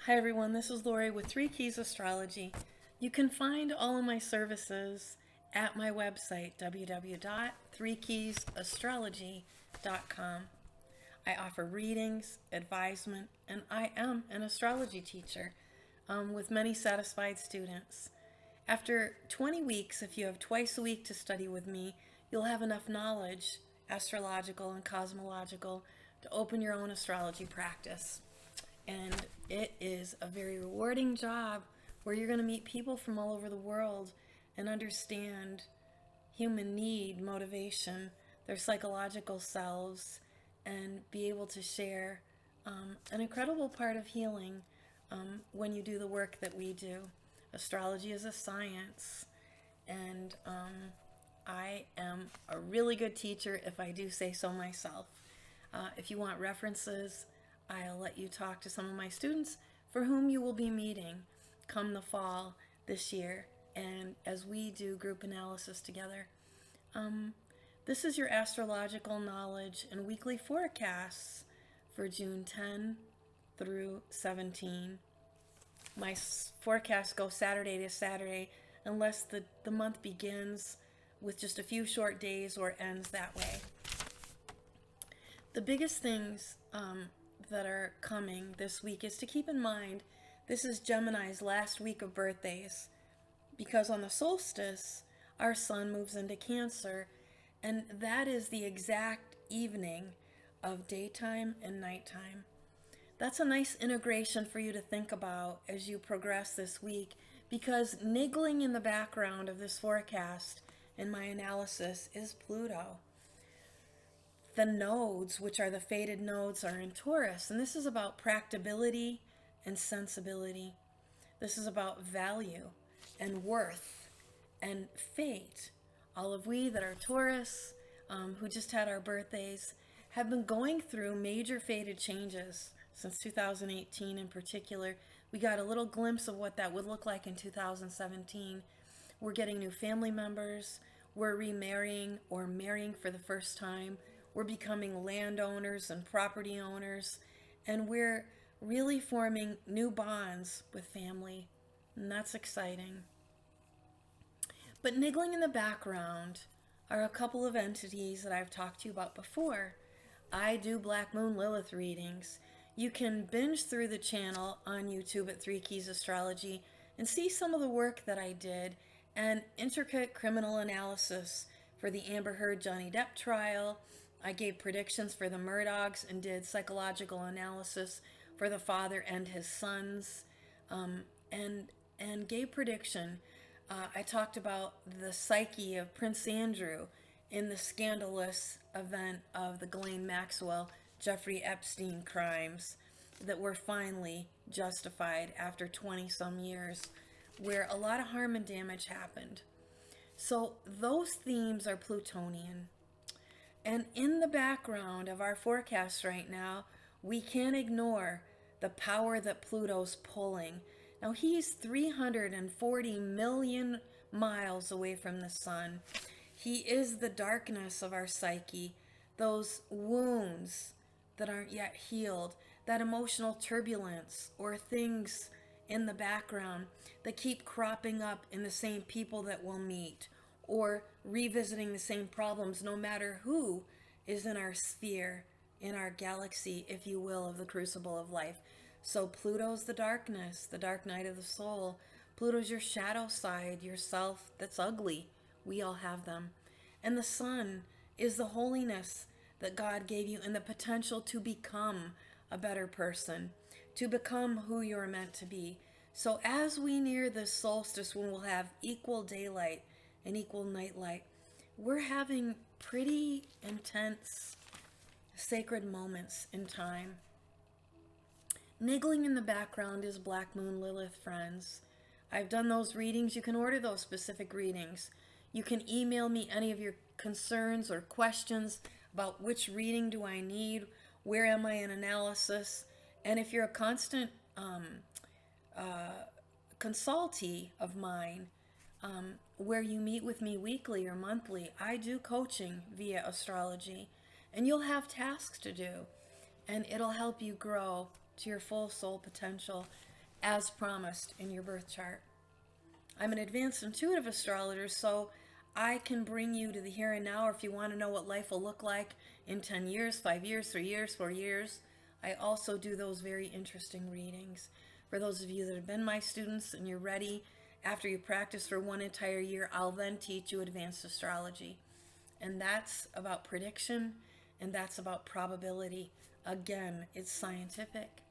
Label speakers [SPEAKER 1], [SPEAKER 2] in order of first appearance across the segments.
[SPEAKER 1] Hi everyone, this is Lori with 3 Keys Astrology. You can find all of my services at my website, www.3keysastrology.com. I offer readings, advisement, and I am an astrology teacher with many satisfied students. After 20 weeks, if you have twice a week to study with me, you'll have enough knowledge, astrological and cosmological, to open your own astrology practice. And it is a very rewarding job where you're going to meet people from all over the world and understand human need, motivation, their psychological selves, and be able to share an incredible part of healing when you do the work that we do. Astrology is a science, and I am a really good teacher if I do say so myself. If you want references, I'll let you talk to some of my students for whom you will be meeting come the fall this year, and as we do group analysis together. This is your astrological knowledge and weekly forecasts for June 10 through 17. My forecasts go Saturday to Saturday unless the month begins with just a few short days or ends that way. The biggest things that are coming this week is to keep in mind this is Gemini's last week of birthdays, because on the solstice our sun moves into Cancer, and that is the exact evening of daytime and nighttime. That's a nice integration for you to think about as you progress this week, because niggling in the background of this forecast in my analysis is Pluto. The nodes, which are the fated nodes, are in Taurus, and this is about practicability and sensibility. This is about value and worth and fate. All of we that are Taurus, who just had our birthdays, have been going through major fated changes since 2018 in particular. We got a little glimpse of what that would look like in 2017. We're getting new family members. We're remarrying or marrying for the first time. We're becoming landowners and property owners, and we're really forming new bonds with family, and that's exciting. But niggling in the background are a couple of entities that I've talked to you about before. I do Black Moon Lilith readings. You can binge through the channel on YouTube at 3 Keys Astrology and see some of the work that I did and intricate criminal analysis for the Amber Heard Johnny Depp trial. I gave predictions for the Murdochs and did psychological analysis for the father and his sons, and gave prediction. I talked about the psyche of Prince Andrew in the scandalous event of the Ghislaine Maxwell, Jeffrey Epstein crimes that were finally justified after 20-some years, where a lot of harm and damage happened. So those themes are Plutonian. And in the background of our forecast right now, we can't ignore the power that Pluto's pulling. Now, he's 340 million miles away from the sun. He is the darkness of our psyche, those wounds that aren't yet healed, that emotional turbulence or things in the background that keep cropping up in the same people that we'll meet, or revisiting the same problems no matter who is in our sphere, in our galaxy, if you will, of the crucible of life. So Pluto's the darkness, the dark night of the soul. Pluto's your shadow side, yourself that's ugly. We all have them. And the sun is the holiness that God gave you and the potential to become a better person, to become who you're meant to be. So as we near the solstice, when we'll have equal daylight and equal nightlight, we're having pretty intense sacred moments in time. Niggling in the background is Black Moon Lilith, friends. I've done those readings. You can order those specific readings. You can email me any of your concerns or questions about which reading do I need, where am I in analysis, and if you're a constant consultee of mine, where you meet with me weekly or monthly, I do coaching via astrology, and you'll have tasks to do, and it'll help you grow to your full soul potential. as promised in your birth chart. I'm an advanced intuitive astrologer, so I can bring you to the here and now. Or if you want to know what life will look like in 10 years, 5 years, 3 years, 4 years, I also do those very interesting readings. For those of you that have been my students and you're ready, after you practice for one entire year, I'll then teach you advanced astrology. And that's about prediction, and that's about probability. Again, it's scientific.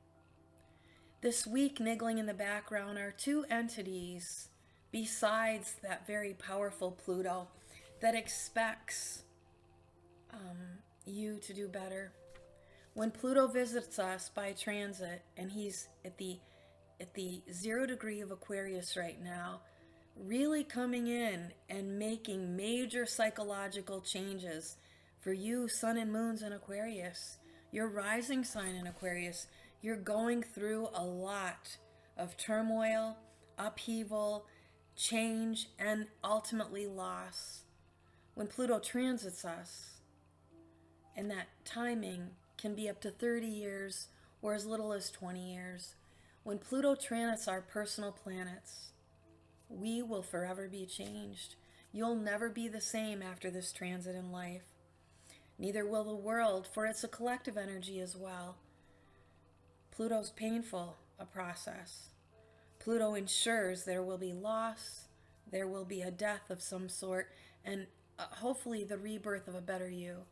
[SPEAKER 1] This week, niggling in the background are two entities besides that very powerful Pluto that expects you to do better. When Pluto visits us by transit, and he's at the 0 degree of Aquarius right now, really coming in and making major psychological changes for you, sun and moons in Aquarius, your rising sign in Aquarius. You're going through a lot of turmoil, upheaval, change, and ultimately loss. When Pluto transits us, and that timing can be up to 30 years or as little as 20 years. When Pluto transits our personal planets, we will forever be changed. You'll never be the same after this transit in life. Neither will the world, for it's a collective energy as well. Pluto's painful a process. Pluto ensures there will be loss, there will be a death of some sort, and hopefully the rebirth of a better you.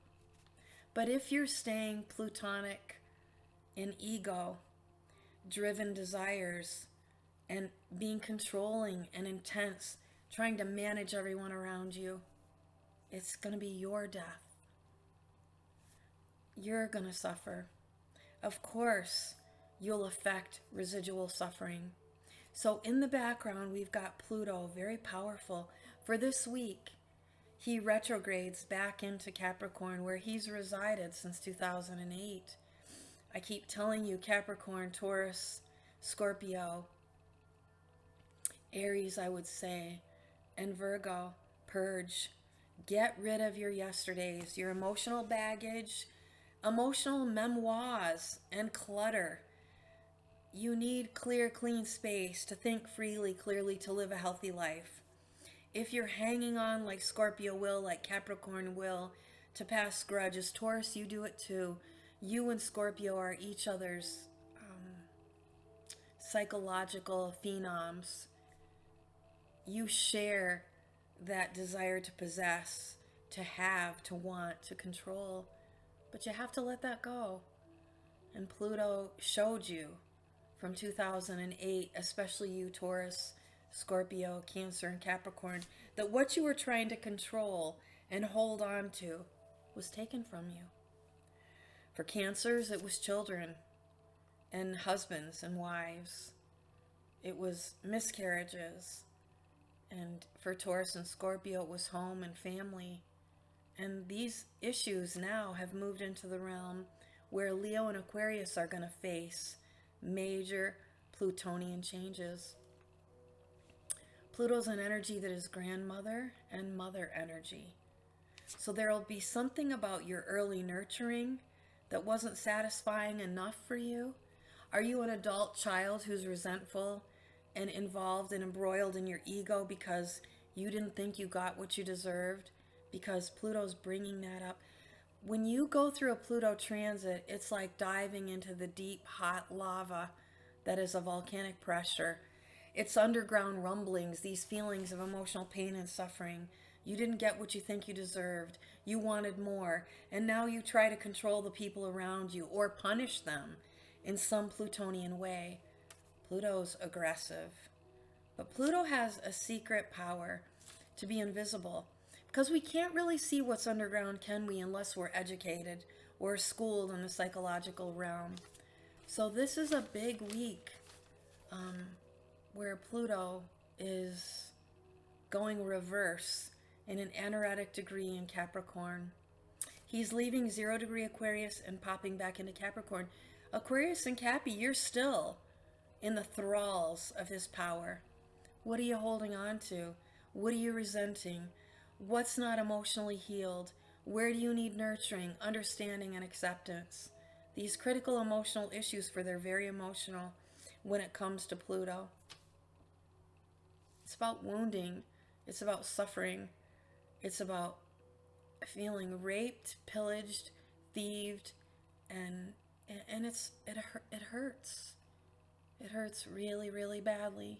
[SPEAKER 1] But if you're staying plutonic in ego-driven desires and being controlling and intense, trying to manage everyone around you, it's going to be your death. You're going to suffer. Of course, you'll affect residual suffering. So in the background, we've got Pluto, very powerful. For this week, he retrogrades back into Capricorn, where he's resided since 2008. I keep telling you, Capricorn, Taurus, Scorpio, Aries, I would say, and Virgo, purge. Get rid of your yesterdays, your emotional baggage, emotional memoirs, and clutter. You need clear, clean space to think freely, clearly, to live a healthy life. If you're hanging on like Scorpio will, like Capricorn will, to past grudges, Taurus, you do it too. You and Scorpio are each other's psychological phenoms. You share that desire to possess, to have, to want, to control. But you have to let that go. And Pluto showed you from 2008, especially you, Taurus, Scorpio, Cancer, and Capricorn, that what you were trying to control and hold on to was taken from you. For Cancers, it was children and husbands and wives. It was miscarriages. And for Taurus and Scorpio, it was home and family. And these issues now have moved into the realm where Leo and Aquarius are going to face major Plutonian changes. Pluto's an energy that is grandmother and mother energy. So there will be something about your early nurturing that wasn't satisfying enough for you. Are you an adult child who's resentful and involved and embroiled in your ego because you didn't think you got what you deserved? Because Pluto's bringing that up. When you go through a Pluto transit, it's like diving into the deep, hot lava that is a volcanic pressure. It's underground rumblings, these feelings of emotional pain and suffering. You didn't get what you think you deserved. You wanted more. And now you try to control the people around you or punish them in some Plutonian way. Pluto's aggressive. But Pluto has a secret power to be invisible. Because we can't really see what's underground, can we, unless we're educated or schooled in the psychological realm. So this is a big week where Pluto is going reverse in an anaretic degree in Capricorn. He's leaving 0 degree Aquarius and popping back into Capricorn. Aquarius and Cappy, you're still in the thralls of his power. What are you holding on to? What are you resenting? What's not emotionally healed? Where do you need nurturing, understanding, and acceptance? These critical emotional issues, for they're very emotional, when it comes to Pluto. It's about wounding. It's about suffering. It's about feeling raped, pillaged, thieved, and it hurts. It hurts really, really badly.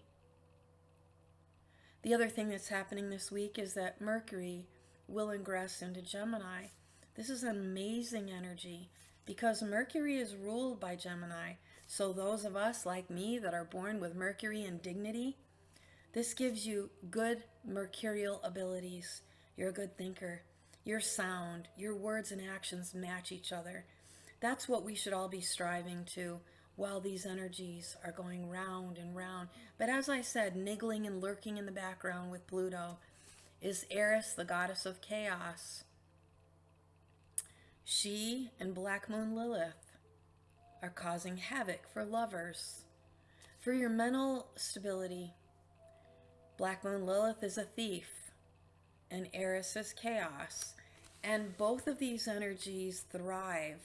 [SPEAKER 1] The other thing that's happening this week is that Mercury will ingress into Gemini. This is an amazing energy because Mercury is ruled by Gemini. So those of us like me that are born with Mercury in dignity, this gives you good mercurial abilities. You're a good thinker. You're sound. Your words and actions match each other. That's what we should all be striving to while these energies are going round and round. But as I said, niggling and lurking in the background with Pluto is Eris, the goddess of chaos. She and Black Moon Lilith are causing havoc for lovers. For your mental stability, Black Moon Lilith is a thief and Eris is chaos. And both of these energies thrive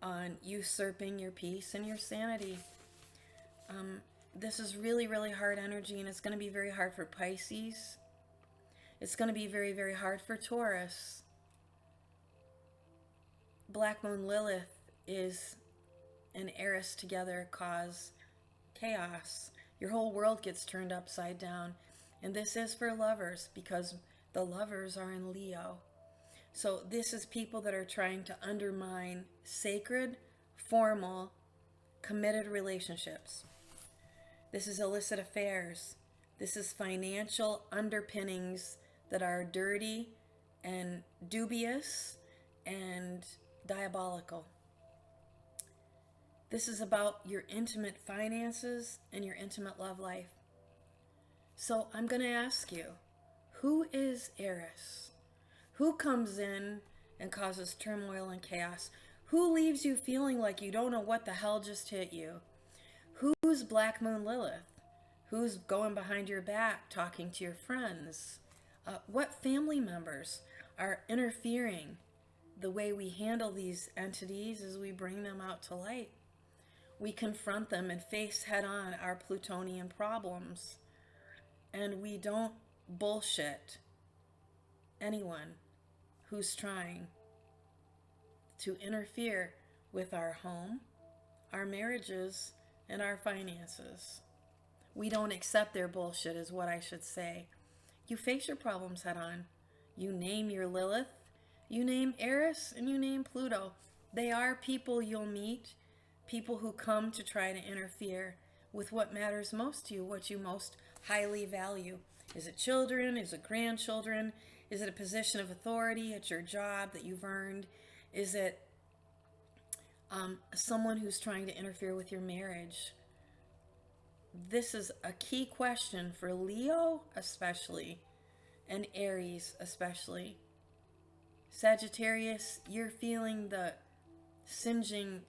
[SPEAKER 1] on usurping your peace and your sanity. This is really, really hard energy, and it's going to be very hard for Pisces. It's going to be very, very hard for Taurus. Black Moon Lilith is and Eris together cause chaos. Your whole world gets turned upside down. And this is for lovers because the lovers are in Leo. So this is people that are trying to undermine sacred, formal, committed relationships. This is illicit affairs. This is financial underpinnings that are dirty and dubious and diabolical. This is about your intimate finances and your intimate love life. So I'm going to ask you, who is Eris? Who comes in and causes turmoil and chaos? Who leaves you feeling like you don't know what the hell just hit you? Who's Black Moon Lilith? Who's going behind your back talking to your friends? What family members are interfering the way we handle these entities as we bring them out to light? We confront them and face head on our Plutonian problems. And we don't bullshit anyone who's trying to interfere with our home, our marriages, and our finances. We don't accept their bullshit is what I should say. You face your problems head on. You name your Lilith, you name Eris, and you name Pluto. They are people you'll meet, people who come to try to interfere with what matters most to you, what you most highly value. Is it children? Is it grandchildren? Is it a position of authority at your job that you've earned? Is it someone who's trying to interfere with your marriage? This is a key question for Leo especially, and Aries especially. Sagittarius, you're feeling the singeing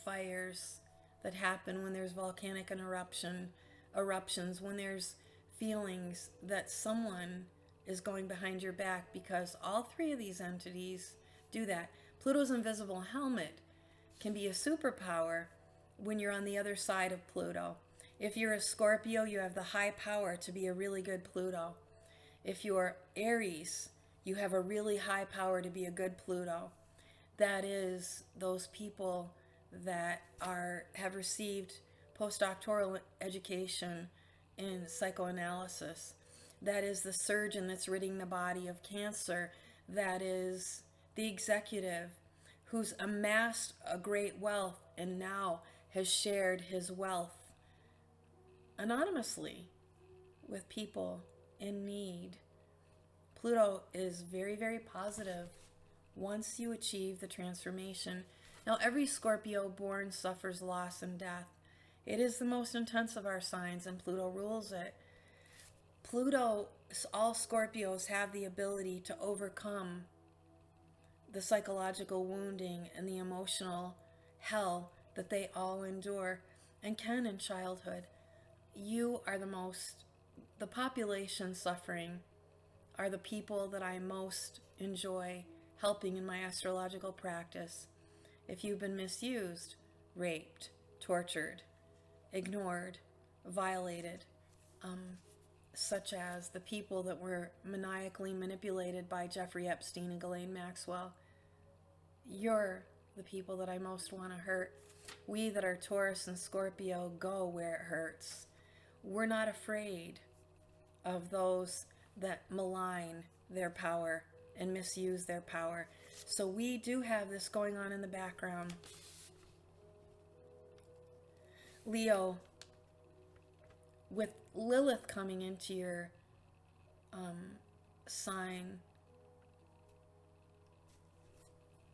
[SPEAKER 1] fires that happen when there's volcanic eruptions, when there's feelings that someone is going behind your back, because all three of these entities do that. Pluto's invisible helmet can be a superpower when you're on the other side of Pluto. If you're a Scorpio, you have the high power to be a really good Pluto. If you're Aries, you have a really high power to be a good Pluto. That is those people that have received postdoctoral education in psychoanalysis. That is the surgeon that's ridding the body of cancer. That is the executive who's amassed a great wealth and now has shared his wealth anonymously with people in need. Pluto is very, very positive once you achieve the transformation. Now, every Scorpio born suffers loss and death. It is the most intense of our signs, and Pluto rules it. Pluto, all Scorpios have the ability to overcome the psychological wounding and the emotional hell that they all endure and can in childhood. You are the population suffering are the people that I most enjoy helping in my astrological practice. If you've been misused, raped, tortured, ignored, violated, such as the people that were maniacally manipulated by Jeffrey Epstein and Ghislaine Maxwell. You're the people that I most want to hurt. We that are Taurus and Scorpio go where it hurts. We're not afraid of those that malign their power and misuse their power. So we do have this going on in the background. Leo, with Lilith coming into your sign,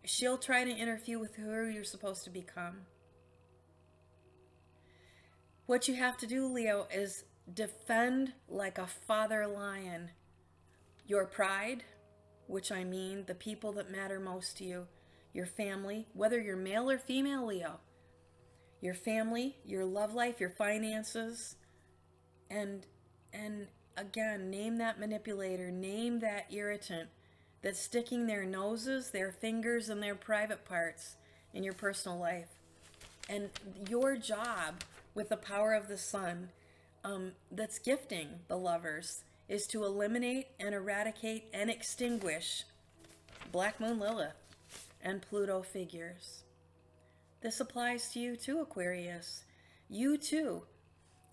[SPEAKER 1] she'll try to interfere with who you're supposed to become. What you have to do, Leo, is defend like a father lion your pride, which I mean the people that matter most to you, your family, whether you're male or female, Leo, your family, your love life, your finances, and again, name that manipulator, name that irritant that's sticking their noses, their fingers, and their private parts in your personal life. And your job with the power of the sun, that's gifting the lovers, is to eliminate and eradicate and extinguish Black Moon Lilith and Pluto figures. This applies to you too, Aquarius. You too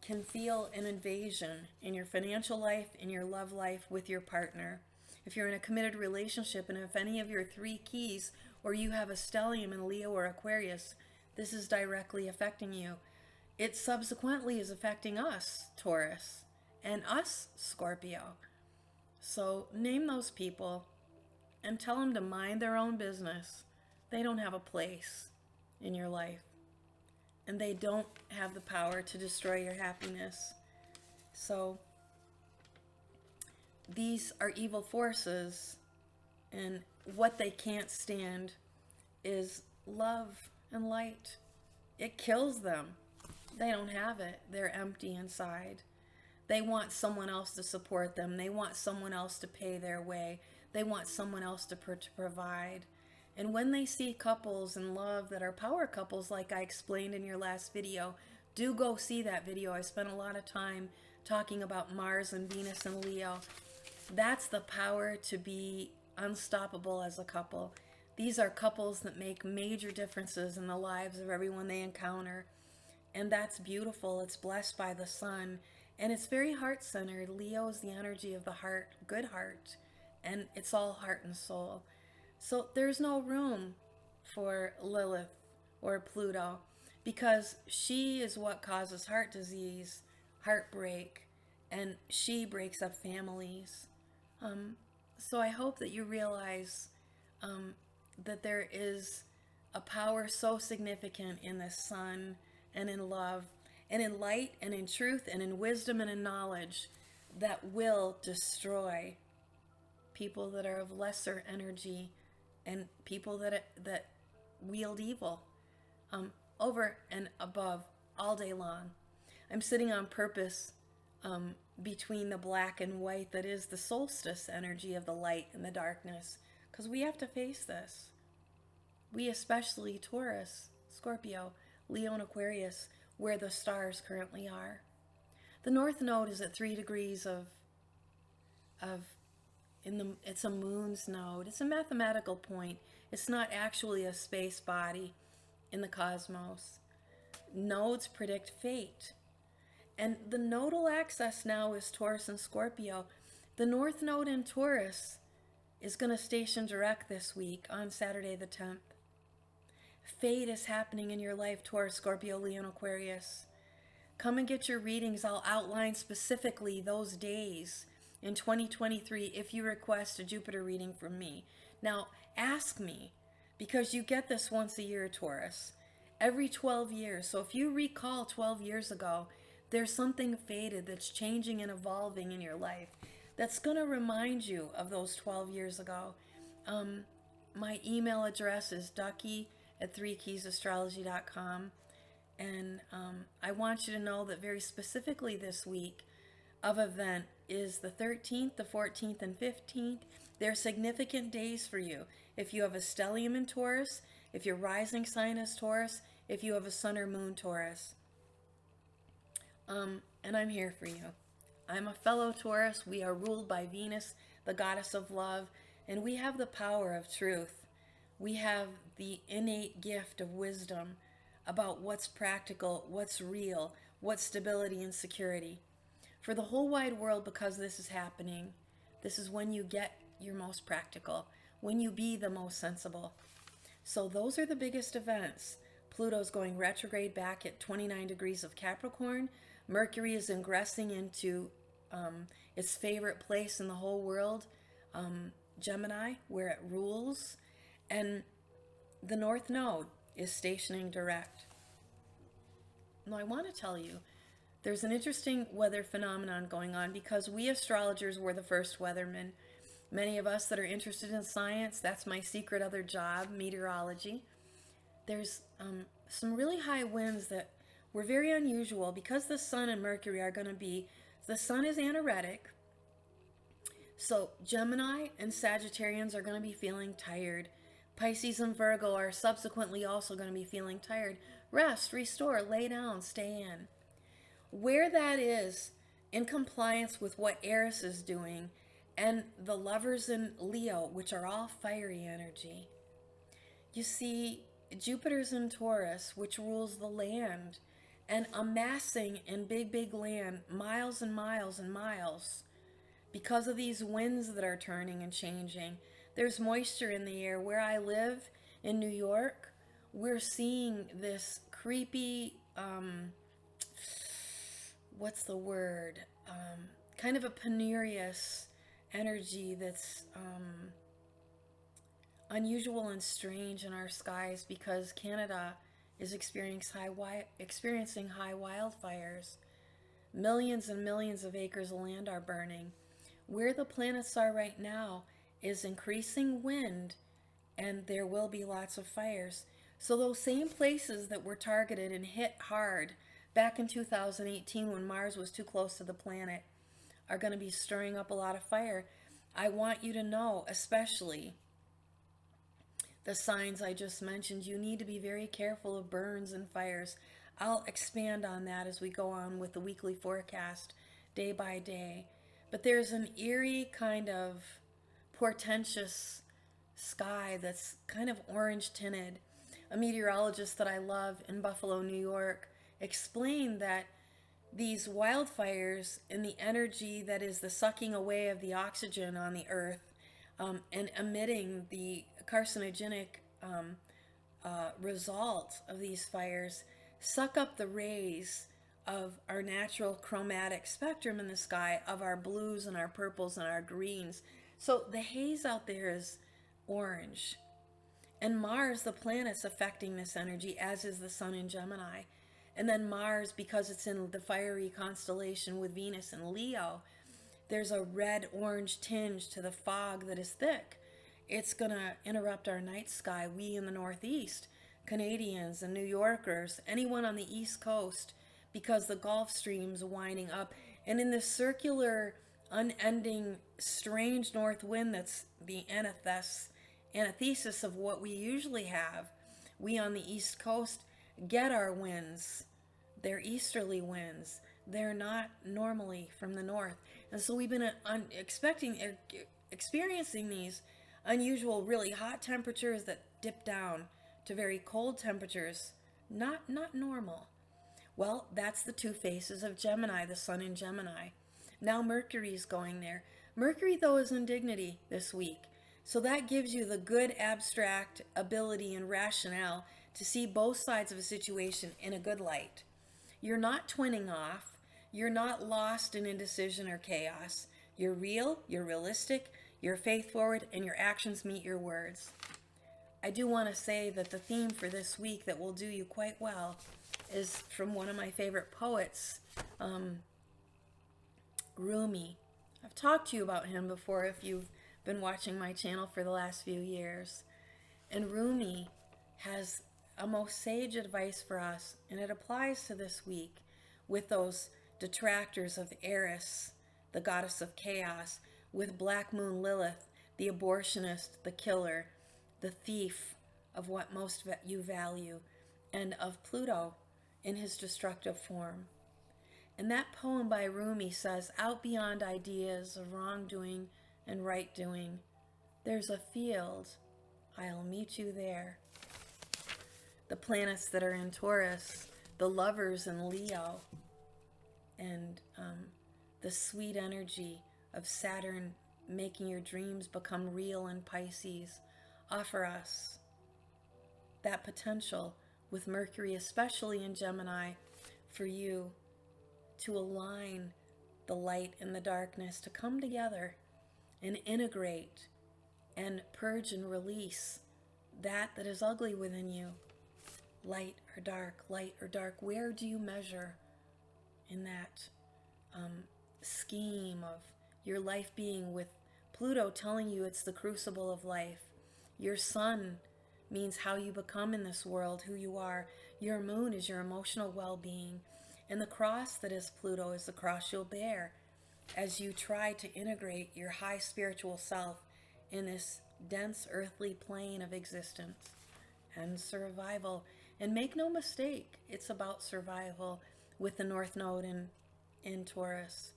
[SPEAKER 1] can feel an invasion in your financial life, in your love life, with your partner. If you're in a committed relationship, and if any of your three keys, or you have a stellium in Leo or Aquarius, this is directly affecting you. It subsequently is affecting us, Taurus, and us, Scorpio. So name those people and tell them to mind their own business. They don't have a place in your life, and they don't have the power to destroy your happiness. So these are evil forces, and what they can't stand is love and light. It kills them. They don't have it. They're empty inside. They want someone else to support them. They want someone else to pay their way. They want someone else to provide. And when they see couples in love that are power couples, like I explained in your last video, do go see that video. I spent a lot of time talking about Mars and Venus and Leo. That's the power to be unstoppable as a couple. These are couples that make major differences in the lives of everyone they encounter. And that's beautiful. It's blessed by the sun. And it's very heart-centered. Leo is the energy of the heart, good heart. And it's all heart and soul. So there's no room for Lilith or Pluto, because she is what causes heart disease, heartbreak, and she breaks up families. So I hope that you realize that there is a power so significant in the sun and in love and in light and in truth and in wisdom and in knowledge that will destroy people that are of lesser energy and people that wield evil over and above all day long. I'm sitting on purpose between the black and white that is the solstice energy of the light and the darkness, because we have to face this. We, especially Taurus, Scorpio, Leo, and Aquarius, where the stars currently are. The North Node is at 3 degrees it's a moon's node. It's a mathematical point. It's not actually a space body in the cosmos. Nodes predict fate. And the nodal axis now is Taurus and Scorpio. The North Node in Taurus is going to station direct this week on Saturday the 10th. Fate is happening in your life, Taurus, Scorpio, Leo, and Aquarius. Come and get your readings. I'll outline specifically those days in 2023 if you request a Jupiter reading from me. Now, ask me, because you get this once a year, Taurus, every 12 years. So if you recall 12 years ago, there's something fated that's changing and evolving in your life that's going to remind you of those 12 years ago. My email address is ducky@3keysastrology.com. And I want you to know that very specifically this week of event is the 13th, the 14th, and 15th. They're significant days for you. If you have a stellium in Taurus, if your rising sign is Taurus, if you have a sun or moon Taurus. And I'm here for you. I'm a fellow Taurus. We are ruled by Venus, the goddess of love, and we have the power of truth. We have the innate gift of wisdom about what's practical, what's real, what's stability and security. For the whole wide world, because this is happening, this is when you get your most practical, when you be the most sensible. So those are the biggest events. Pluto's going retrograde back at 29 degrees of Capricorn. Mercury is ingressing into its favorite place in the whole world, Gemini, where it rules. And the North Node is stationing direct. Now, I want to tell you, there's an interesting weather phenomenon going on because we astrologers were the first weathermen. Many of us that are interested in science, that's my secret other job, meteorology. There's some really high winds that were very unusual because the Sun and Mercury are going to be, the Sun is anoretic. So Gemini and Sagittarians are going to be feeling tired. Pisces and Virgo are subsequently also going to be feeling tired. Rest, restore, lay down, stay in. Where that is in compliance with what Eris is doing and the lovers in Leo, which are all fiery energy. You see, Jupiter's in Taurus, which rules the land, and amassing in big land, miles and miles and miles. Because of these winds that are turning and changing, there's moisture in the air. Where I live in New York, we're seeing this creepy, what's the word? Kind of a penurious energy that's unusual and strange in our skies because Canada is experiencing high wildfires. Millions and millions of acres of land are burning. Where the planets are right now is increasing wind, and there will be lots of fires. So those same places that were targeted and hit hard back in 2018 when Mars was too close to the planet are going to be stirring up a lot of fire. I want you to know, especially the signs I just mentioned, you need to be very careful of burns and fires. I'll expand on that as we go on with the weekly forecast day by day. But there's an eerie kind of portentous sky that's kind of orange tinted. A meteorologist that I love in Buffalo, New York, explained that these wildfires and the energy that is the sucking away of the oxygen on the earth and emitting the carcinogenic result of these fires suck up the rays of our natural chromatic spectrum in the sky, of our blues and our purples and our greens. So the haze out there is orange. And Mars, the planet's affecting this energy, as is the Sun in Gemini. And then Mars, because it's in the fiery constellation with Venus and Leo, there's a red-orange tinge to the fog that is thick. It's going to interrupt our night sky. We in the Northeast, Canadians and New Yorkers, anyone on the East Coast, because the Gulf Stream's winding up. And in this circular, unending, strange north wind that's the antithesis of what we usually have, we on the East Coast get our winds. They're easterly winds. They're not normally from the north. And so we've been experiencing these unusual, really hot temperatures that dip down to very cold temperatures. Not normal. Well, that's the two faces of Gemini, the Sun in Gemini. Now Mercury's going there. Mercury, though, is in dignity this week. So that gives you the good abstract ability and rationale to see both sides of a situation in a good light. You're not twinning off. You're not lost in indecision or chaos. You're real, you're realistic, you're faith forward, and your actions meet your words. I do want to say that the theme for this week that will do you quite well is from one of my favorite poets, Rumi. I've talked to you about him before if you've been watching my channel for the last few years. And Rumi has a most sage advice for us, and it applies to this week with those detractors of Eris, the goddess of chaos, with Black Moon Lilith, the abortionist, the killer, the thief of what most you value, and of Pluto in his destructive form. And that poem by Rumi says, out beyond ideas of wrongdoing and right doing, there's a field. I'll meet you there. The planets that are in Taurus, the lovers in Leo, and the sweet energy of Saturn making your dreams become real in Pisces offer us that potential with Mercury, especially in Gemini, for you to align the light and the darkness, to come together and integrate and purge and release that is ugly within you. Light or dark, light or dark. Where do you measure in that scheme of your life being, with Pluto telling you it's the crucible of life? Your sun means how you become in this world, who you are. Your moon is your emotional well-being. And the cross that is Pluto is the cross you'll bear as you try to integrate your high spiritual self in this dense earthly plane of existence and survival. And make no mistake, it's about survival with the North Node in Taurus.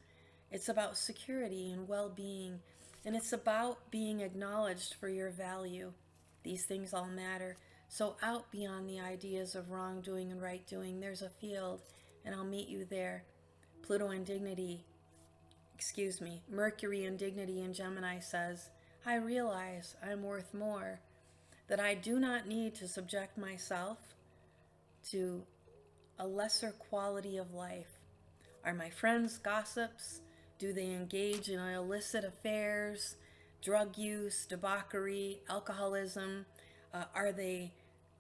[SPEAKER 1] It's about security and well-being, and it's about being acknowledged for your value. These things all matter. So out beyond the ideas of wrongdoing and right doing, there's a field, and I'll meet you there. Mercury in dignity in Gemini says, I realize I'm worth more, that I do not need to subject myself to a lesser quality of life. Are my friends gossips? Do they engage in illicit affairs, drug use, debauchery, alcoholism? Are they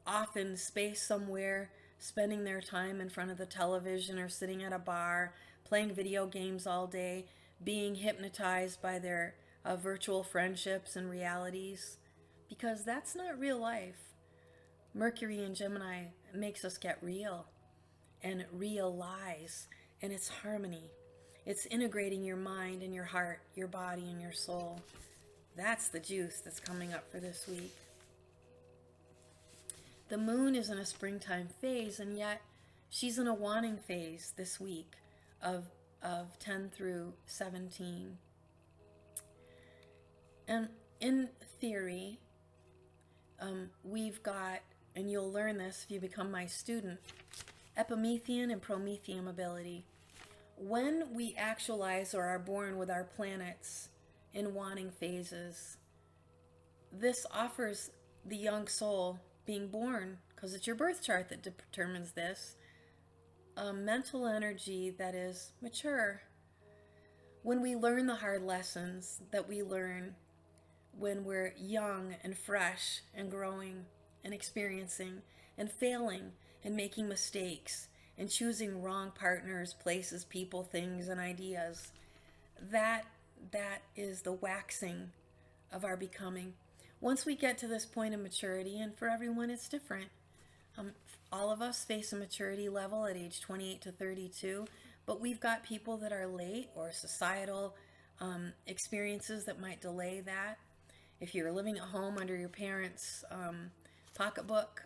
[SPEAKER 1] off in space somewhere, spending their time in front of the television or sitting at a bar, playing video games all day, being hypnotized by their virtual friendships and realities? Because that's not real life. Mercury in Gemini makes us get real and realize, and it's harmony. It's integrating your mind and your heart, your body and your soul. That's the juice that's coming up for this week. The moon is in a springtime phase, and yet she's in a wanting phase this week of 10 through 17. And in theory, we've got, and you'll learn this if you become my student, epimethean and promethean ability. When we actualize or are born with our planets in wanting phases, this offers the young soul being born, because it's your birth chart that determines this, a mental energy that is mature. When we learn the hard lessons that we learn when we're young and fresh and growing and experiencing and failing and making mistakes and choosing wrong partners, places, people, things, and ideas, that is the waxing of our becoming. Once we get to this point of maturity, and for everyone it's different, all of us face a maturity level at age 28 to 32, but we've got people that are late, or societal experiences that might delay that. If you're living at home under your parents' pocketbook,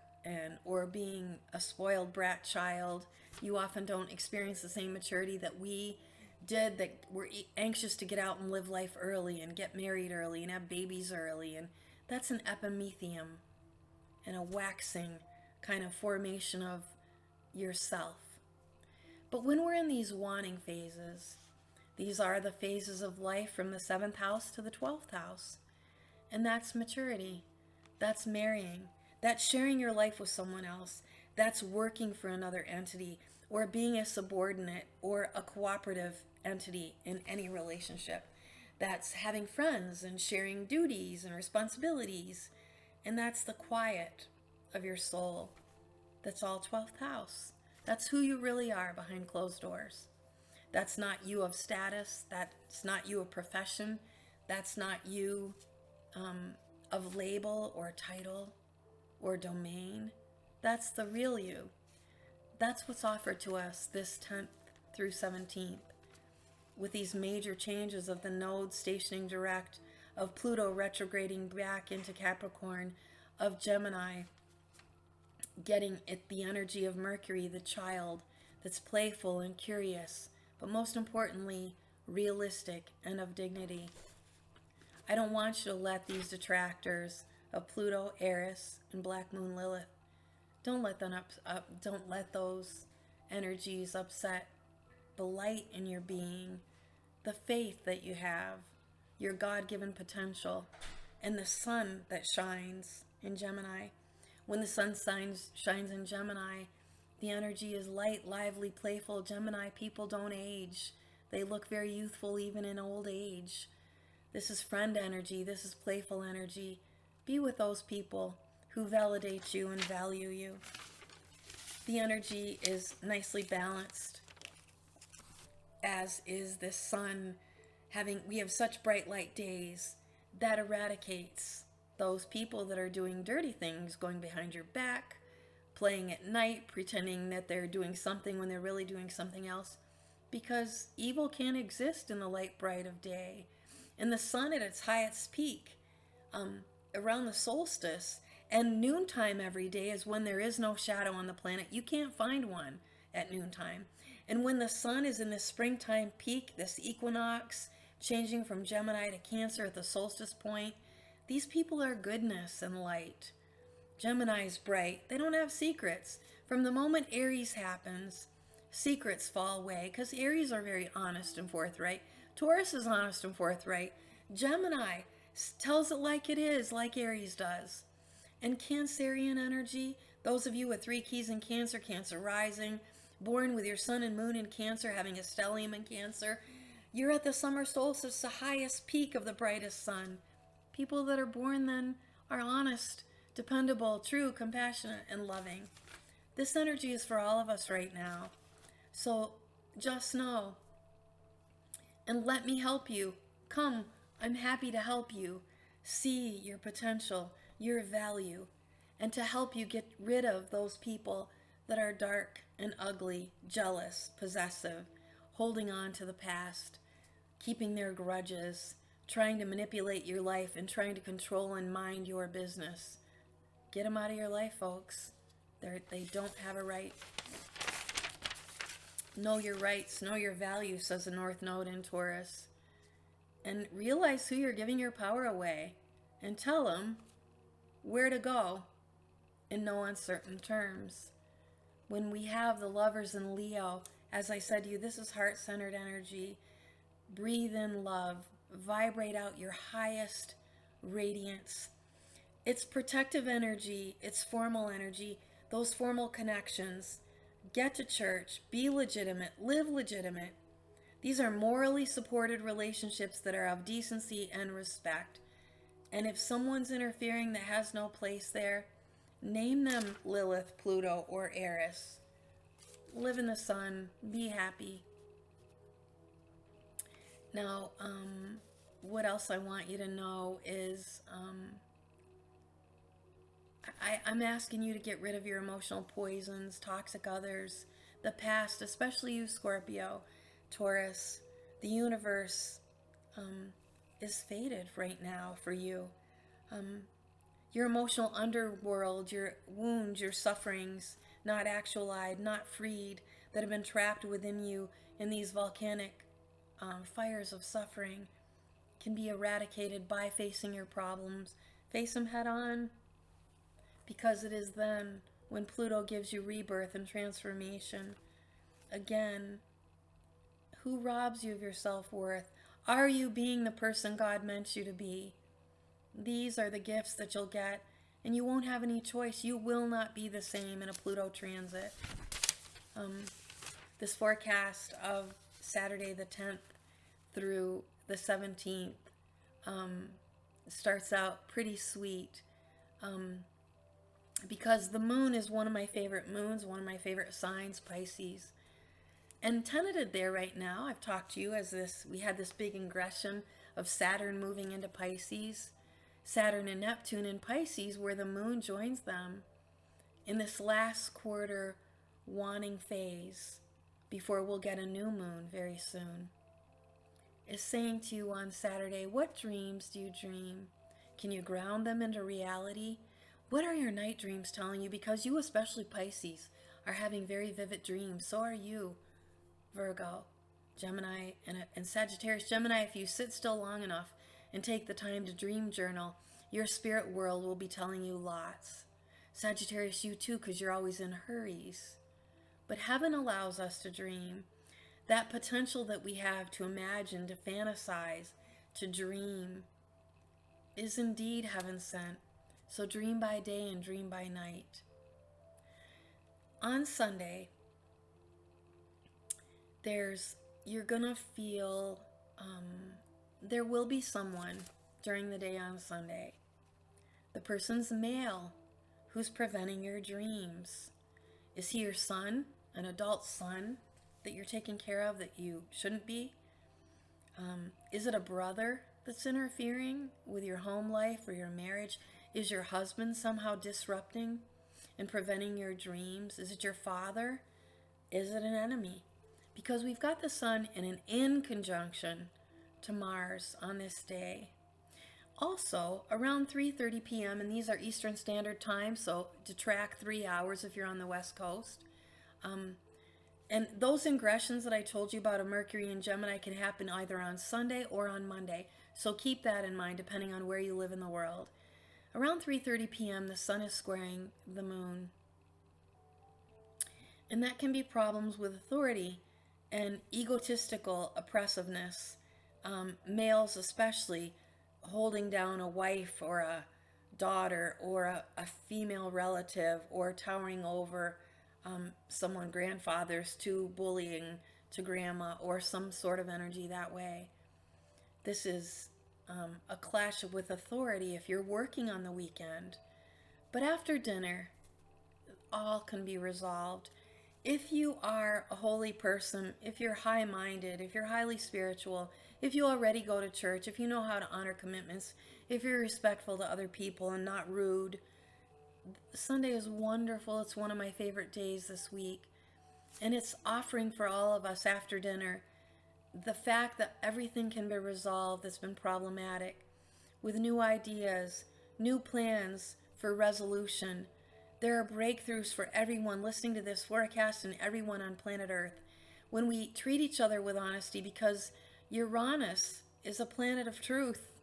[SPEAKER 1] or being a spoiled brat child, you often don't experience the same maturity that we did, that we're anxious to get out and live life early and get married early and have babies early. And that's an epimetheum and a waxing kind of formation of yourself. But when we're in these wanting phases, these are the phases of life from the 7th house to the 12th house. And that's maturity. That's marrying. That's sharing your life with someone else. That's working for another entity, or being a subordinate or a cooperative entity in any relationship. That's having friends and sharing duties and responsibilities. And that's the quiet of your soul. That's all 12th house. That's who you really are behind closed doors. That's not you of status. That's not you of profession. That's not you of label or title or domain. That's the real you. That's what's offered to us this 10th through 17th, with these major changes of the nodes stationing direct, of Pluto retrograding back into Capricorn, of Gemini getting the energy of Mercury, the child that's playful and curious, but most importantly, realistic and of dignity. I don't want you to let these detractors of Pluto, Eris, and Black Moon Lilith, don't let them don't let those energies upset the light in your being, the faith that you have, your God-given potential, and the sun that shines in Gemini. When the sun shines in Gemini, the energy is light, lively, playful. Gemini people don't age. They look very youthful even in old age. This is friend energy. This is playful energy. Be with those people who validate you and value you. The energy is nicely balanced, as is this sun. We have such bright light days that eradicates those people that are doing dirty things, going behind your back, playing at night, pretending that they're doing something when they're really doing something else, because evil can't exist in the light bright of day. And the sun at its highest peak around the solstice and noontime every day is when there is no shadow on the planet. You can't find one at noontime. And when the sun is in this springtime peak, this equinox, changing from Gemini to Cancer at the solstice point, these people are goodness and light. Gemini is bright. They don't have secrets. From the moment Aries happens, secrets fall away because Aries are very honest and forthright. Taurus is honest and forthright. Gemini tells it like it is, like Aries does. And Cancerian energy, those of you with 3 keys in Cancer, Cancer rising, born with your sun and moon in Cancer, having a stellium in Cancer, you're at the summer solstice, the highest peak of the brightest sun. People that are born then are honest, dependable, true, compassionate, and loving. This energy is for all of us right now. So just know, and let me help you. Come, I'm happy to help you see your potential, your value, and to help you get rid of those people that are dark and ugly, jealous, possessive, holding on to the past, keeping their grudges, trying to manipulate your life and trying to control and mind your business. Get them out of your life, folks. They don't have a right. Know your rights, know your value, says the North Node in Taurus. And realize who you're giving your power away and tell them where to go in no uncertain terms. When we have the lovers in Leo, as I said to you, this is heart-centered energy. Breathe in love. Vibrate out your highest radiance. It's protective energy. It's formal energy. Those formal connections. Get to church. Be legitimate. Live legitimate. These are morally supported relationships that are of decency and respect. And if someone's interfering that has no place there, name them Lilith, Pluto, or Eris. Live in the sun. Be happy. Now, what else I want you to know is I'm asking you to get rid of your emotional poisons, toxic others, the past, especially you, Scorpio, Taurus. The universe is fated right now for you. Your emotional underworld, your wounds, your sufferings, not actualized, not freed, that have been trapped within you in these volcanic fires of suffering, can be eradicated by facing your problems. Face them head on, because it is then when Pluto gives you rebirth and transformation. Again, who robs you of your self-worth? Are you being the person God meant you to be? These are the gifts that you'll get, and you won't have any choice. You will not be the same in a Pluto transit. This forecast of Saturday the 10th through the 17th starts out pretty sweet, because the moon is one of my favorite moons, one of my favorite signs, Pisces. And tenanted there right now, I've talked to you as we had this big ingression of Saturn moving into Pisces, Saturn and Neptune in Pisces, where the moon joins them in this last quarter waning phase before we'll get a new moon very soon, is saying to you on Saturday, what dreams do you dream? Can you ground them into reality? What are your night dreams telling you? Because you, especially Pisces, are having very vivid dreams. So are you, Virgo. Gemini and Sagittarius. Gemini, if you sit still long enough and take the time to dream journal, your spirit world will be telling you lots. Sagittarius, you too, because you're always in hurries. But heaven allows us to dream. That potential that we have to imagine, to fantasize, to dream is indeed heaven sent. So dream by day and dream by night. On Sunday, you're gonna feel, there will be someone during the day on Sunday. The person's male who's preventing your dreams. Is he your son, an adult son that you're taking care of that you shouldn't be? Is it a brother that's interfering with your home life or your marriage? Is your husband somehow disrupting and preventing your dreams? Is it your father? Is it an enemy? Because we've got the sun in an in conjunction to Mars on this day. Also, around 3:30 p.m., and these are Eastern Standard Time, so to track 3 hours if you're on the West Coast. And those ingressions that I told you about of Mercury and Gemini can happen either on Sunday or on Monday. So keep that in mind depending on where you live in the world. Around 3:30 p.m., the sun is squaring the moon. And that can be problems with authority and egotistical oppressiveness. Males especially holding down a wife or a daughter or a female relative, or towering over someone, grandfathers, to bullying to grandma, or some sort of energy that way. This is a clash with authority if you're working on the weekend. But after dinner, all can be resolved. If you are a holy person, if you're high-minded, if you're highly spiritual, if you already go to church, if you know how to honor commitments, if you're respectful to other people and not rude, Sunday is wonderful. It's one of my favorite days this week. And it's offering for all of us after dinner the fact that everything can be resolved that's been problematic, with new ideas, new plans for resolution. There are breakthroughs for everyone listening to this forecast and everyone on planet Earth when we treat each other with honesty, because Uranus is a planet of truth,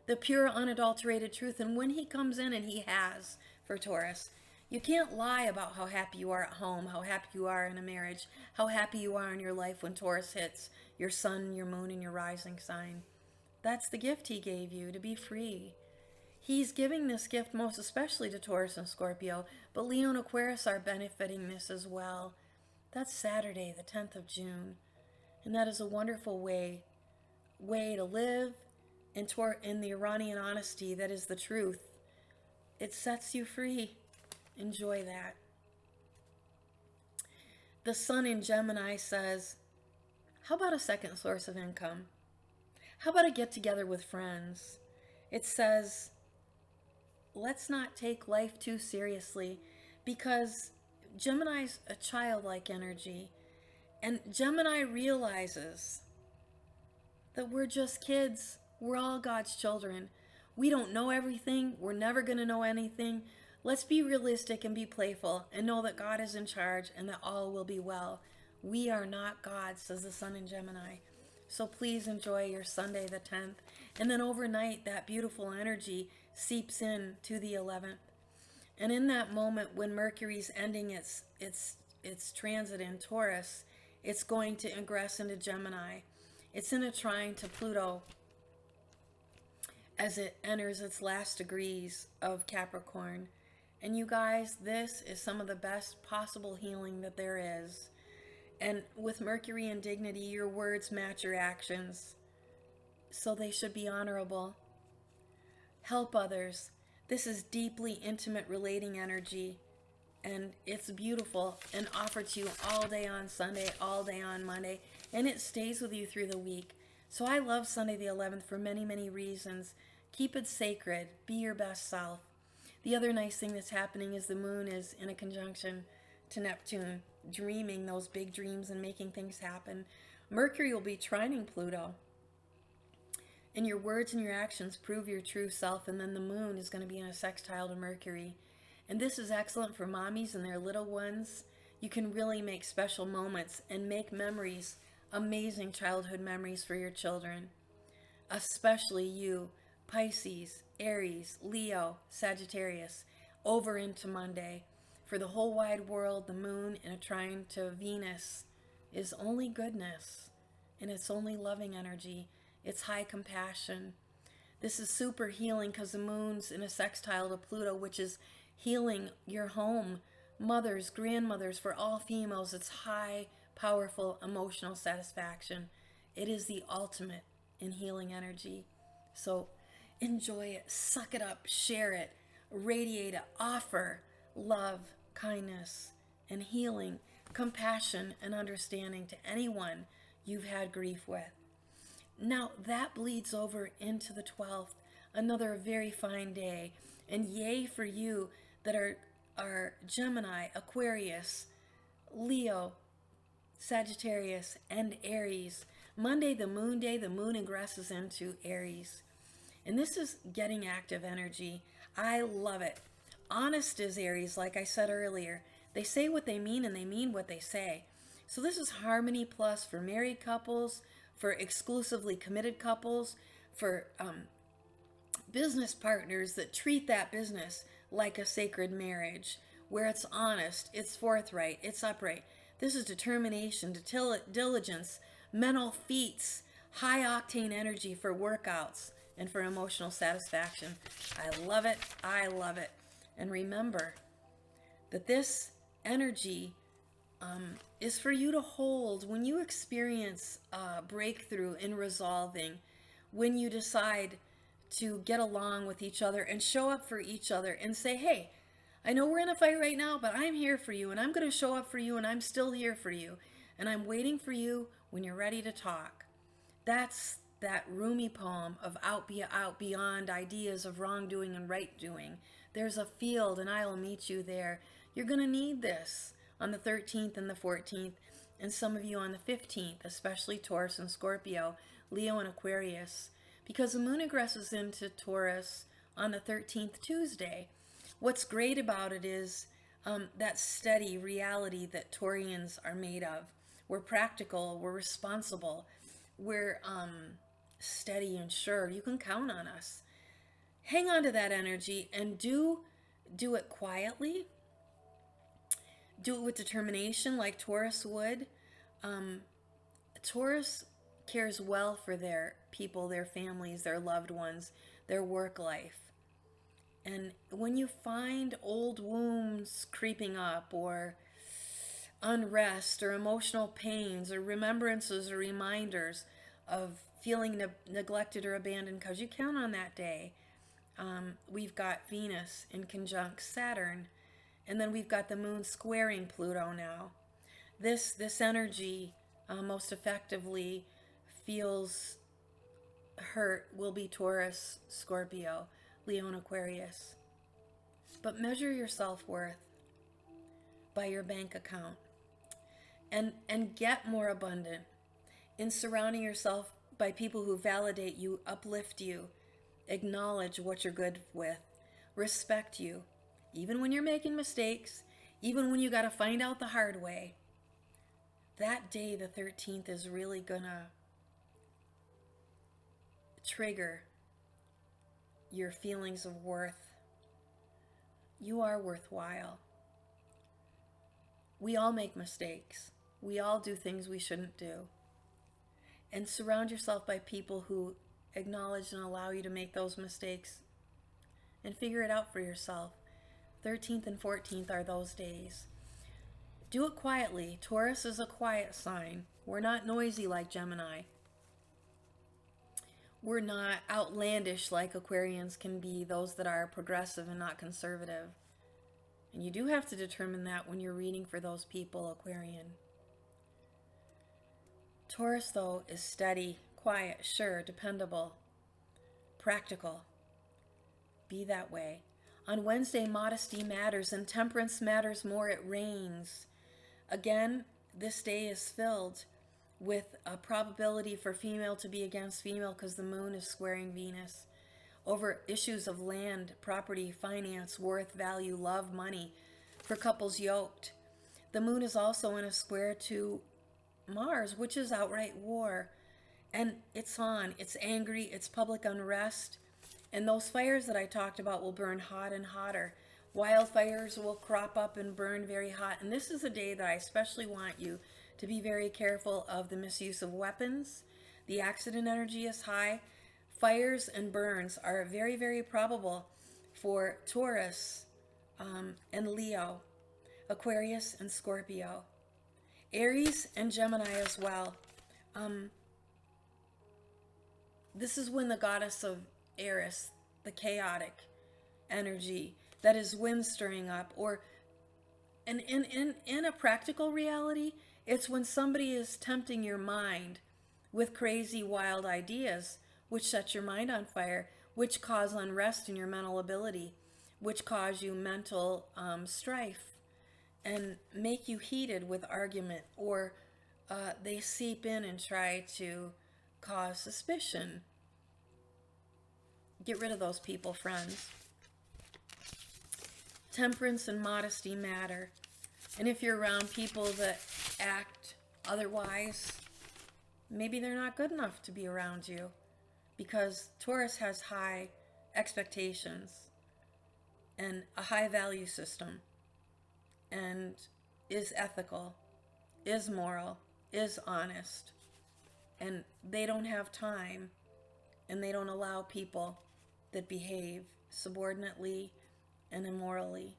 [SPEAKER 1] the pure, unadulterated truth. And when he comes in, and he has for Taurus, you can't lie about how happy you are at home, how happy you are in a marriage, how happy you are in your life when Taurus hits your sun, your moon, and your rising sign. That's the gift he gave you, to be free. He's giving this gift most especially to Taurus and Scorpio, but Leo and Aquarius are benefiting this as well. That's Saturday, the 10th of June. And that is a wonderful way to live in the Iranian honesty that is the truth. It sets you free. Enjoy that. The sun in Gemini says, how about a second source of income? How about a get together with friends? It says, let's not take life too seriously, because Gemini's a childlike energy, and Gemini realizes that we're just kids. We're all God's children. We don't know everything. We're never going to know anything. Let's be realistic and be playful and know that God is in charge and that all will be well. We are not God, says the sun in Gemini. So please enjoy your Sunday the 10th. And then overnight, that beautiful energy seeps in to the 11th. And in that moment when Mercury's ending its transit in Taurus, it's going to ingress into Gemini. It's in a trine to Pluto as it enters its last degrees of Capricorn. And you guys, this is some of the best possible healing that there is. And with Mercury in dignity, your words match your actions, so they should be honorable. Help others. This is deeply intimate relating energy, and it's beautiful and offered to you all day on Sunday, all day on Monday, and it stays with you through the week. So I love Sunday the 11th for many, many reasons. Keep it sacred. Be your best self. The other nice thing that's happening is the moon is in a conjunction to Neptune, dreaming those big dreams and making things happen. Mercury will be trining Pluto. And your words and your actions prove your true self. And then the moon is going to be in a sextile to Mercury. And this is excellent for mommies and their little ones. You can really make special moments and make memories amazing childhood memories for your children, especially you, Pisces, Aries, Leo, Sagittarius, over into Monday. For the whole wide world, the moon in a trine to Venus is only goodness, and it's only loving energy. It's high compassion. This is super healing because the moon's in a sextile to Pluto, which is healing your home, mothers, grandmothers, for all females. It's high, powerful, emotional satisfaction. It is the ultimate in healing energy. So enjoy it, suck it up, share it, radiate it, offer love, kindness, and healing, compassion, and understanding to anyone you've had grief with. Now that bleeds over into the 12th, another very fine day. And yay for you that are Gemini, Aquarius, Leo, Sagittarius, and Aries. Monday, the moon day, the moon ingresses into Aries. And this is getting active energy. I love it. Honest is Aries, like I said earlier. They say what they mean and they mean what they say. So this is harmony plus for married couples, for exclusively committed couples, for business partners that treat that business like a sacred marriage, where it's honest, it's forthright, it's upright. This is determination, diligence, mental feats, high octane energy for workouts and for emotional satisfaction. I love it. I love it. And remember that this energy is for you to hold when you experience a breakthrough in resolving, when you decide to get along with each other and show up for each other and say, hey, I know we're in a fight right now, but I'm here for you and I'm going to show up for you and I'm still here for you and I'm waiting for you when you're ready to talk. That's that Rumi poem of out beyond ideas of wrongdoing and right doing. There's a field and I will meet you there. You're going to need this on the 13th and the 14th, and some of you on the 15th, especially Taurus and Scorpio, Leo and Aquarius, because the moon ingresses into Taurus on the 13th Tuesday. What's great about it is that steady reality that Taurians are made of. We're practical, we're responsible, we're steady and sure. You can count on us. Hang on to that energy and do it quietly. Do it with determination like Taurus would. Taurus cares well for their people, their families, their loved ones, their work life. And when you find old wounds creeping up, or unrest, or emotional pains, or remembrances, or reminders of feeling neglected or abandoned, because you count on that day. We've got Venus in conjunct Saturn, and then we've got the moon squaring Pluto now. This energy most effectively feels hurt will be Taurus, Scorpio, Leo, and Aquarius. But measure your self-worth by your bank account and get more abundant in surrounding yourself by people who validate you, uplift you, acknowledge what you're good with, respect you, even when you're making mistakes, even when you got to find out the hard way. That day, the 13th, is really gonna trigger your feelings of worth. You are worthwhile. We all make mistakes. We all do things we shouldn't do. And surround yourself by people who acknowledge and allow you to make those mistakes and figure it out for yourself. 13th and 14th are those days. Do it quietly. Taurus is a quiet sign. We're not noisy like Gemini. We're not outlandish like Aquarians can be, those that are progressive and not conservative. And you do have to determine that when you're reading for those people, Aquarian. Taurus, though, is steady, quiet, sure, dependable, practical. Be that way. On Wednesday, modesty matters and temperance matters more. It rains. Again, this day is filled with a probability for female to be against female because the moon is squaring Venus over issues of land, property, finance, worth, value, love, money for couples yoked. The moon is also in a square to Mars, which is outright war. And it's on. It's angry. It's public unrest. And those fires that I talked about will burn hot and hotter. Wildfires will crop up and burn very hot. And this is a day that I especially want you to be very careful of the misuse of weapons. The accident energy is high. Fires and burns are very, very probable for Taurus and Leo, Aquarius and Scorpio, Aries and Gemini as well. This is when the goddess of Eris, the chaotic energy that is wind stirring up, or in a practical reality, it's when somebody is tempting your mind with crazy, wild ideas, which set your mind on fire, which cause unrest in your mental ability, which cause you mental strife, and make you heated with argument, or they seep in and try to cause suspicion. Get rid of those people, friends. Temperance and modesty matter. And if you're around people that act otherwise, maybe they're not good enough to be around you, because Taurus has high expectations and a high value system, and is ethical, is moral, is honest, and they don't have time, and they don't allow people that behave subordinately and immorally.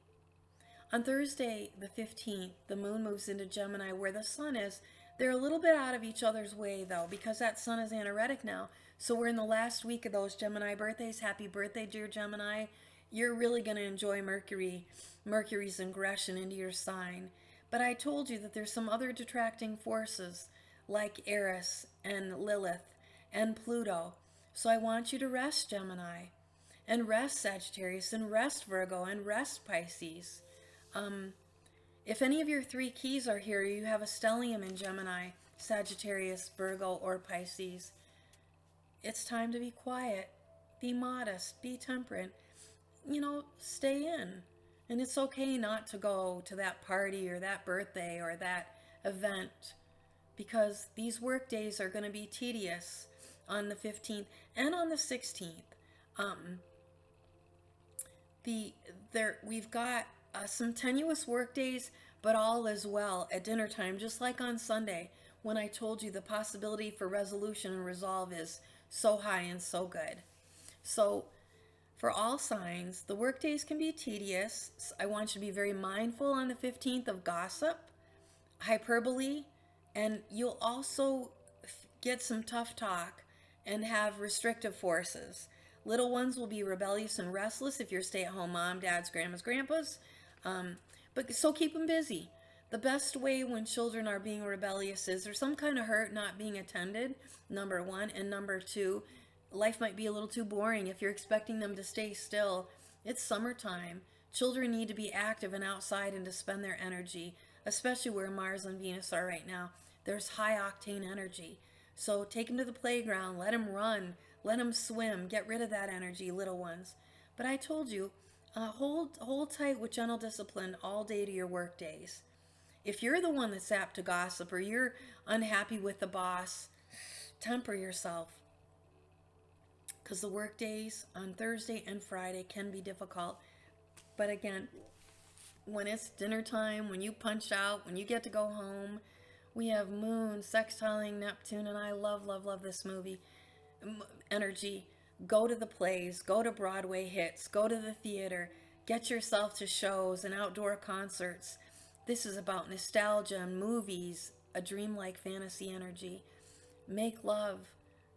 [SPEAKER 1] On Thursday, the 15th, the moon moves into Gemini where the sun is. They're a little bit out of each other's way, though, because that sun is anaretic now. So we're in the last week of those Gemini birthdays. Happy birthday, dear Gemini. You're really going to enjoy Mercury's ingression into your sign. But I told you that there's some other detracting forces like Eris and Lilith and Pluto. So I want you to rest, Gemini, and rest, Sagittarius, and rest, Virgo, and rest, Pisces. If any of your three keys are here, you have a stellium in Gemini, Sagittarius, Virgo, or Pisces. It's time to be quiet, be modest, be temperate. Stay in. And it's okay not to go to that party or that birthday or that event, because these work days are going to be tedious on the 15th and on the 16th. We've got some tenuous work days, but all is well at dinner time, just like on Sunday when I told you the possibility for resolution and resolve is so high and so good. So for all signs, the work days can be tedious. I want you to be very mindful on the 15th of gossip, hyperbole, and you'll also get some tough talk and have restrictive forces. Little ones will be rebellious and restless if you're stay-at-home mom, dads, grandmas, grandpas. But so keep them busy. The best way when children are being rebellious is there's some kind of hurt not being attended, number one. And number two, life might be a little too boring if you're expecting them to stay still. It's summertime. Children need to be active and outside and to spend their energy, especially where Mars and Venus are right now. There's high octane energy. So take them to the playground, let them run, let them swim, get rid of that energy, little ones. But I told you, hold tight with gentle discipline all day to your work days. If you're the one that's apt to gossip or you're unhappy with the boss, temper yourself, because the work days on Thursday and Friday can be difficult. But again, when it's dinner time, when you punch out, when you get to go home, we have Moon sextiling Neptune, and I love, love, love this movie energy. Go to the plays, go to Broadway hits, go to the theater, get yourself to shows and outdoor concerts. This is about nostalgia and movies, a dreamlike fantasy energy. Make love,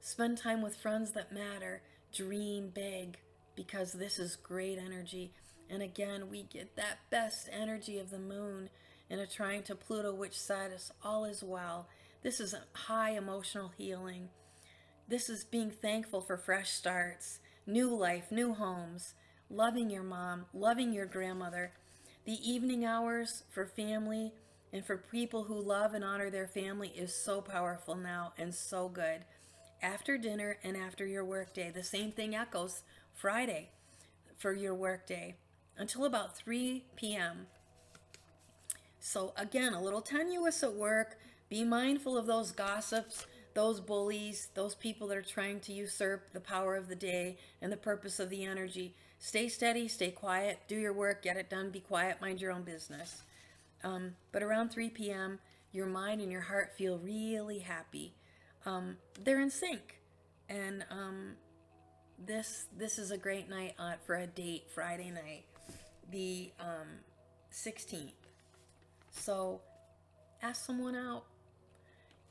[SPEAKER 1] spend time with friends that matter, dream big, because this is great energy. And again, we get that best energy of the moon in a trine to Pluto, which said us all is well. This is high emotional healing. This is being thankful for fresh starts, new life, new homes, loving your mom, loving your grandmother. The evening hours for family and for people who love and honor their family is so powerful now and so good. After dinner and after your work day, the same thing echoes Friday for your work day until about 3 p.m. So again, a little tenuous at work, Be mindful of those gossips, those bullies, those people that are trying to usurp the power of the day and the purpose of the energy. Stay steady, stay quiet, do your work, get it done, be quiet, mind your own business. But around 3 p.m., your mind and your heart feel really happy. They're in sync. And this is a great night for a date, Friday night, the 16th. So ask someone out.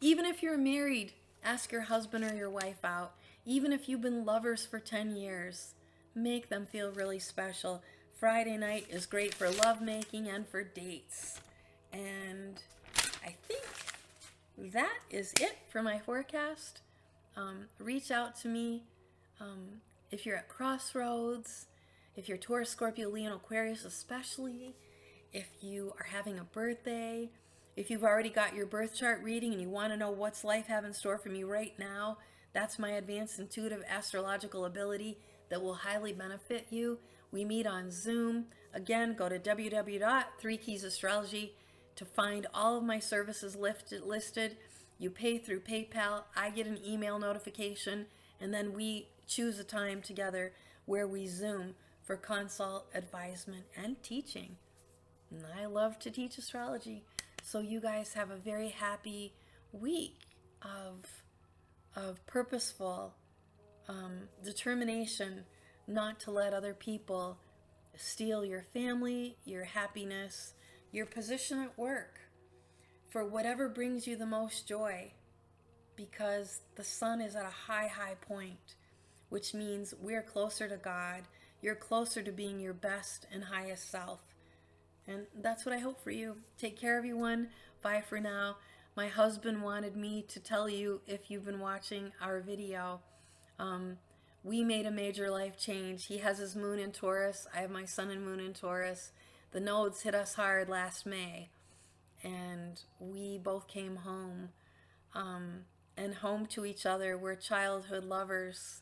[SPEAKER 1] Even if you're married, ask your husband or your wife out. Even if you've been lovers for 10 years, make them feel really special. Friday night is great for lovemaking and for dates. And I think that is it for my forecast. Reach out to me if you're at crossroads, if you're Taurus, Scorpio, Leo, Aquarius, especially if you are having a birthday, if you've already got your birth chart reading and you want to know what's life have in store for me right now. That's my advanced intuitive astrological ability that will highly benefit you. We meet on Zoom. Again, go to www.3keysastrology to find all of my services listed. You pay through PayPal. I get an email notification, and then we choose a time together where we Zoom for consult, advisement, and teaching. And I love to teach astrology. So you guys have a very happy week of purposeful determination not to let other people steal your family, your happiness, your position at work, for whatever brings you the most joy, because the sun is at a high, high point, which means we're closer to God. You're closer to being your best and highest self. And that's what I hope for you. Take care, everyone. Bye for now. My husband wanted me to tell you, if you've been watching our video, we made a major life change. He has his moon in Taurus. I have my sun and moon in Taurus. The nodes hit us hard last May, and we both came home, and home to each other. We're childhood lovers.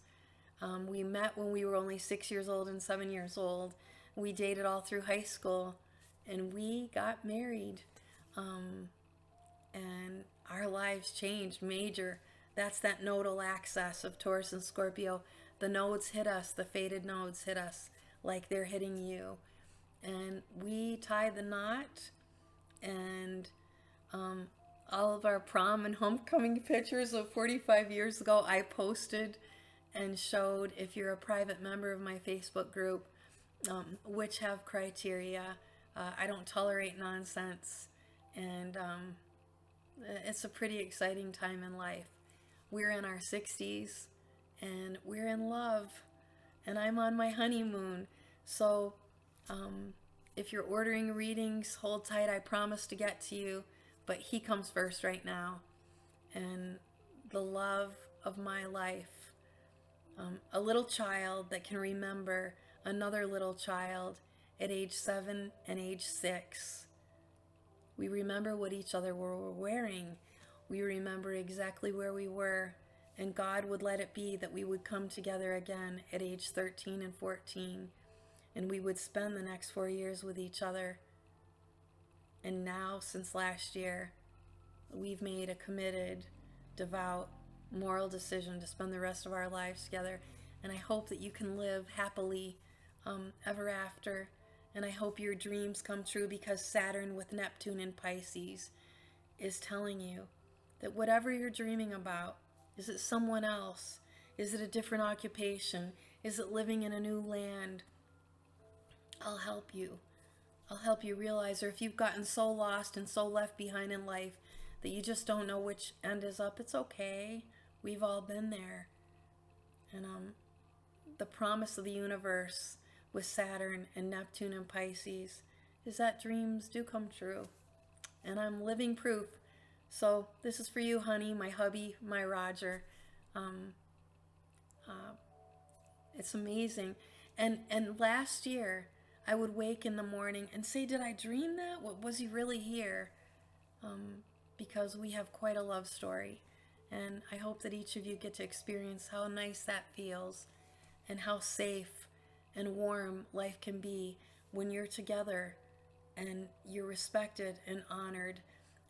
[SPEAKER 1] We met when we were only 6 years old and 7 years old. We dated all through high school, and we got married. And our lives changed major. That's that nodal axis of Taurus and Scorpio. The nodes hit us, the fated nodes hit us like they're hitting you. And we tied the knot, and all of our prom and homecoming pictures of 45 years ago I posted and showed, if you're a private member of my Facebook group, which have criteria. I don't tolerate nonsense, and it's a pretty exciting time in life. We're in our 60s, and we're in love, and I'm on my honeymoon. So if you're ordering readings, hold tight. I promise to get to you, but he comes first right now. And the love of my life, a little child that can remember another little child at age 7 and age 6. We remember what each other were wearing. We remember exactly where we were, and God would let it be that we would come together again at age 13 and 14, and we would spend the next 4 years with each other. And now, since last year, we've made a committed, devout, moral decision to spend the rest of our lives together. And I hope that you can live happily ever after. And I hope your dreams come true, because Saturn with Neptune in Pisces is telling you that whatever you're dreaming about, is it someone else? Is it a different occupation? Is it living in a new land? I'll help you. I'll help you realize, or if you've gotten so lost and so left behind in life that you just don't know which end is up, it's okay. We've all been there. And the promise of the universe with Saturn and Neptune and Pisces is that dreams do come true. And I'm living proof. So this is for you, honey, my hubby, my Roger. It's amazing. And last year, I would wake in the morning and say, did I dream that? Was he really here? Because we have quite a love story. And I hope that each of you get to experience how nice that feels, and how safe and warm life can be when you're together and you're respected and honored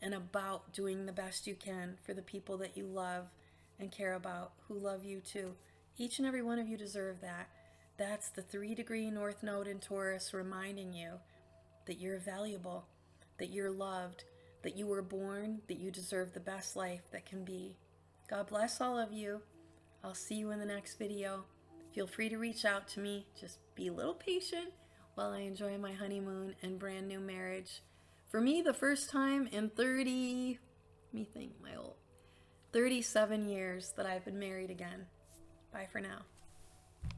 [SPEAKER 1] and about doing the best you can for the people that you love and care about, who love you too. Each and every one of you deserve that. That's the 3-degree North Node in Taurus reminding you that you're valuable, that you're loved, that you were born, that you deserve the best life that can be. God bless all of you. I'll see you in the next video. Feel free to reach out to me. Just be a little patient while I enjoy my honeymoon and brand new marriage. For me, the first time in 37 years that I've been married again. Bye for now.